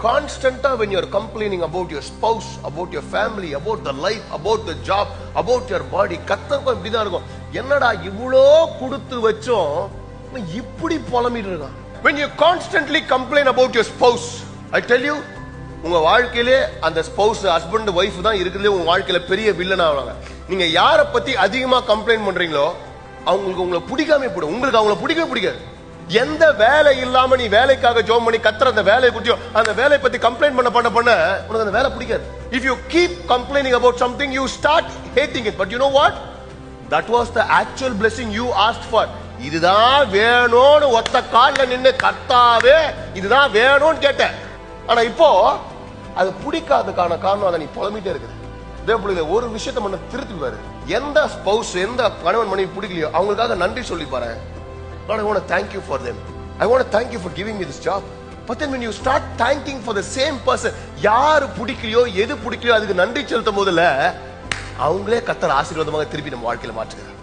கான்ஸ்டன்டா when you're complaining about your spouse, about your family, about the life, about the job, about your body, கத்தருக்கும் இப்படிதான் இருக்கும். என்னடா இவ்வளோ கொடுத்து வச்சோம் இப்படி புலம்பிட்டு இருக்கான். When you constantly complain about your spouse, I tell you, உங்க வாழ்க்கையிலே அந்த ஸ்பௌஸ் ஹஸ்பண்ட் ஒய்ஃப் தான் இருக்குறதுல உங்க வாழ்க்கையில பெரிய வில்லன் ஆவாங்க. நீங்க யாரை பத்தி அதிகமா கம்ப்ளைண்ட் பண்றீங்களோ அவங்களுக்கு உங்களை பிடிக்காம போடும். உங்களுக்கு அவங்களை பிடிக்கவே பிடிக்காது. எந்த வேலை இல்லாம நீ வேலைக்காக ஜோம் பண்ணி கத்துற அந்த வேலையை குட்டியோ அந்த வேலையை பத்தி கம்ப்ளைண்ட் பண்ண உனக்கு அந்த வேலை பிடிக்காது. If you keep complaining about something, you start hating it. But you know what? That was the actual blessing you asked for. இதுதான் வேணும்னு ஒத்த கால்ல நின்னு கர்த்தாவே இதுதான் வேணும்னு கேட்டேன். ஆனா இப்போ அது பிடிக்காததுக்கான காரணம் அதை நீ புலம்பிட்டே இருக்குது. தேவப்பிள்ளைகளே, ஒரு விஷயத்தை மட்டும் திருத்தி பாரு. எந்த ஸ்பௌஸ் எந்த கணவன் மனைவி பிடிக்கலையோ அவங்களுக்காக நன்றி சொல்லி பாரு. Lord, I want to thank you for them. I want to thank you for giving me this job. But then when you start thanking for the same person, யாரு பிடிக்கலையோ எது பிடிக்கலையோ அதுக்கு நன்றி செலுத்தும் போதுல அவங்களே கர்த்தர் ஆசீர்வாதமாக திருப்பி நம்ம வாழ்க்கையில மாற்றுகிறார்.